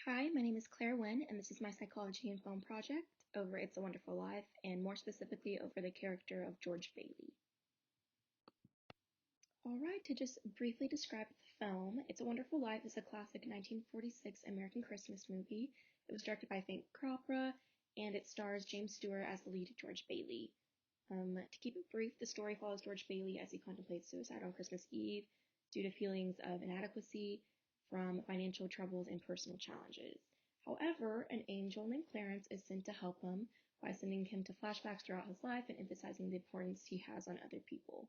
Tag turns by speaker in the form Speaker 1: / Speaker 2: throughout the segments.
Speaker 1: Hi, my name is Claire Wynn, and this is my psychology and film project over It's a Wonderful Life, and more specifically over the character of George Bailey. Alright, to just briefly describe the film, It's a Wonderful Life is a classic 1946 American Christmas movie. It was directed by Frank Capra, and it stars James Stewart as the lead George Bailey. To keep it brief, the story follows George Bailey as he contemplates suicide on Christmas Eve due to feelings of inadequacy from financial troubles and personal challenges. However, an angel named Clarence is sent to help him by sending him to flashbacks throughout his life and emphasizing the importance he has on other people.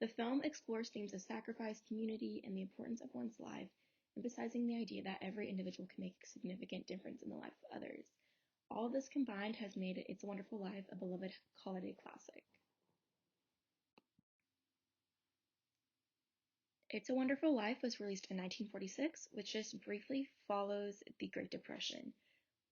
Speaker 1: The film explores themes of sacrifice, community, and the importance of one's life, emphasizing the idea that every individual can make a significant difference in the life of others. All of this combined has made It's a Wonderful Life a beloved holiday classic. It's a Wonderful Life was released in 1946, which just briefly follows the Great Depression.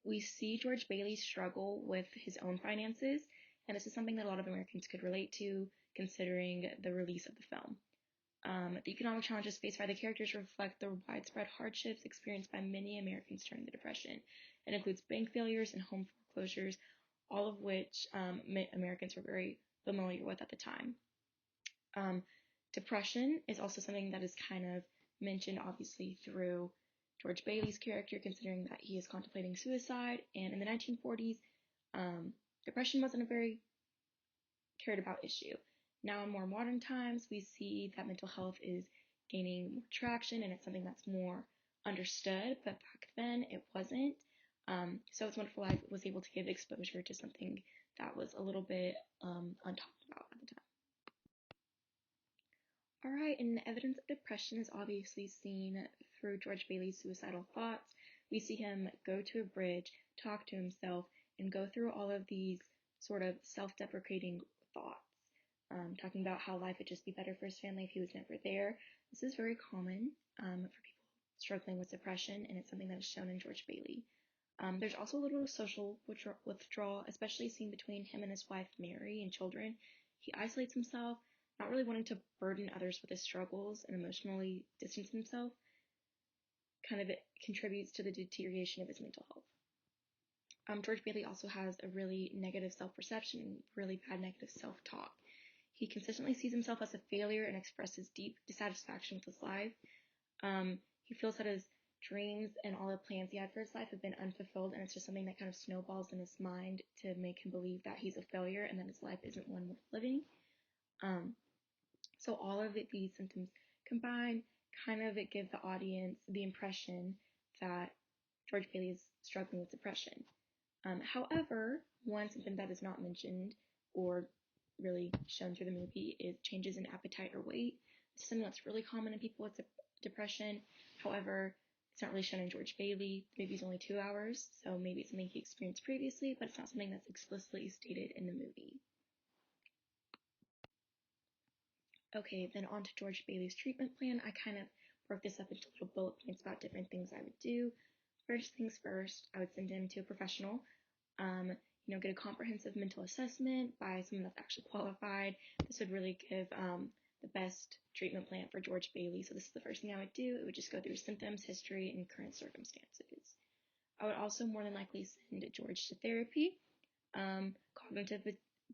Speaker 1: We see George Bailey struggle with his own finances, and this is something that a lot of Americans could relate to considering the release of the film. The economic challenges faced by the characters reflect the widespread hardships experienced by many Americans during the Depression. It includes bank failures and home foreclosures, all of which Americans were very familiar with at the time. Depression is also something that is kind of mentioned, obviously, through George Bailey's character, considering that he is contemplating suicide. And in the 1940s, depression wasn't a very cared about issue. Now, in more modern times, we see that mental health is gaining more traction and it's something that's more understood, but back then it wasn't. So It's a Wonderful Life was able to give exposure to something that was a little bit untalked about at the time. Alright, and evidence of depression is obviously seen through George Bailey's suicidal thoughts. We see him go to a bridge, talk to himself, and go through all of these sort of self-deprecating thoughts, talking about how life would just be better for his family if he was never there. This is very common for people struggling with depression, and it's something that is shown in George Bailey. There's also a little social withdrawal, especially seen between him and his wife Mary and children. He isolates himself, not really wanting to burden others with his struggles and emotionally distance himself. Kind of contributes to the deterioration of his mental health. George Bailey also has a really negative self-perception and really bad negative self-talk. He consistently sees himself as a failure and expresses deep dissatisfaction with his life. He feels that his dreams and all the plans he had for his life have been unfulfilled, and it's just something that kind of snowballs in his mind to make him believe that he's a failure and that his life isn't one worth living. So all of these symptoms combined kind of give the audience the impression that George Bailey is struggling with depression. However, one symptom that is not mentioned or really shown through the movie is changes in appetite or weight. This is something that's really common in people with depression. However, it's not really shown in George Bailey. The movie's only 2 hours, so maybe it's something he experienced previously, but it's not something that's explicitly stated in the movie. Okay, then on to George Bailey's treatment plan. I kind of broke this up into little bullet points about different things I would do. First things first, I would send him to a professional. Get a comprehensive mental assessment by someone that's actually qualified. This would really give the best treatment plan for George Bailey. So this is the first thing I would do. It would just go through symptoms, history, and current circumstances. I would also more than likely send George to therapy. Cognitive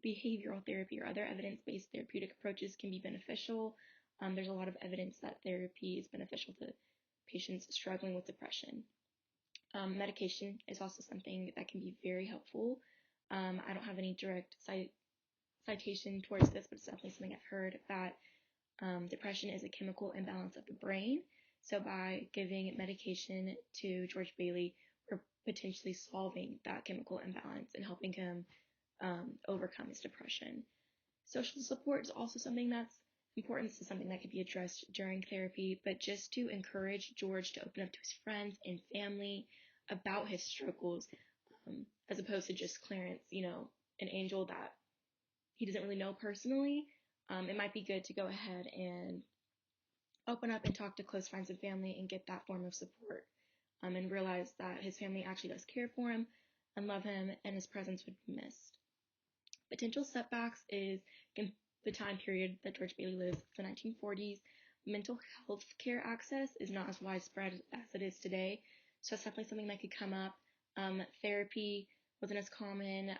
Speaker 1: behavioral therapy or other evidence-based therapeutic approaches can be beneficial. There's a lot of evidence that therapy is beneficial to patients struggling with depression. Medication is also something that can be very helpful. I don't have any direct citation towards this, but it's definitely something I've heard that depression is a chemical imbalance of the brain. So by giving medication to George Bailey, we're potentially solving that chemical imbalance and helping him overcome his depression. Social support is also something that's important. This is something that could be addressed during therapy, but just to encourage George to open up to his friends and family about his struggles, as opposed to just Clarence, an angel that he doesn't really know personally. It might be good to go ahead and open up and talk to close friends and family and get that form of support, and realize that his family actually does care for him and love him, and his presence would be missed. Potential setbacks is in the time period that George Bailey lives, the 1940s. Mental health care access is not as widespread as it is today. So it's definitely something that could come up. Therapy wasn't as common.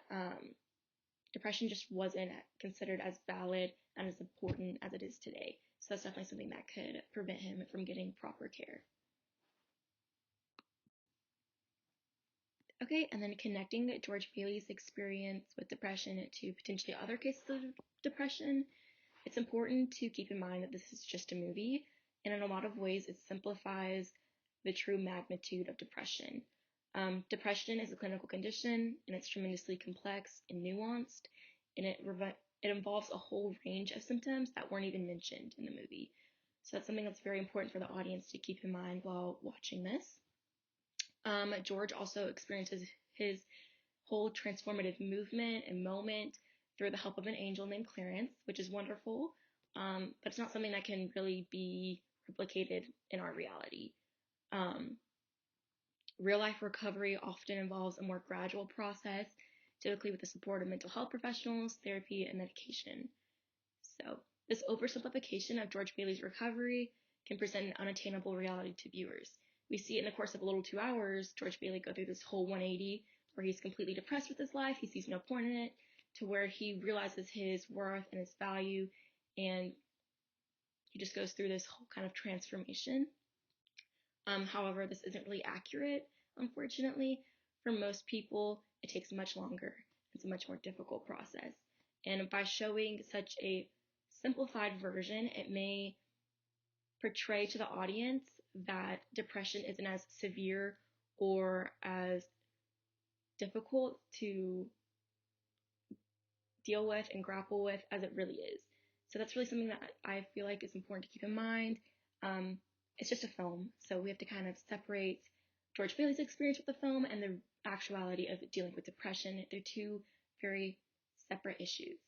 Speaker 1: Depression just wasn't considered as valid and as important as it is today. So that's definitely something that could prevent him from getting proper care. Okay, and then connecting George Bailey's experience with depression to potentially other cases of depression, it's important to keep in mind that this is just a movie, and in a lot of ways, it simplifies the true magnitude of depression. Depression is a clinical condition, and it's tremendously complex and nuanced, and it involves a whole range of symptoms that weren't even mentioned in the movie. So that's something that's very important for the audience to keep in mind while watching this. George also experiences his whole transformative movement and moment through the help of an angel named Clarence, which is wonderful. But it's not something that can really be replicated in our reality. Um, Real life recovery often involves a more gradual process, typically with the support of mental health professionals, therapy, and medication. So, this oversimplification of George Bailey's recovery can present an unattainable reality to viewers. We see in the course of a little 2 hours, George Bailey go through this whole 180 where he's completely depressed with his life, he sees no point in it, to where he realizes his worth and his value, and he just goes through this whole kind of transformation. However, this isn't really accurate, unfortunately. For most people, it takes much longer. It's a much more difficult process. And by showing such a simplified version, it may portray to the audience that depression isn't as severe or as difficult to deal with and grapple with as it really is. So that's really something that I feel like is important to keep in mind. It's just a film, so we have to kind of separate George Bailey's experience with the film and the actuality of dealing with depression. They're two very separate issues.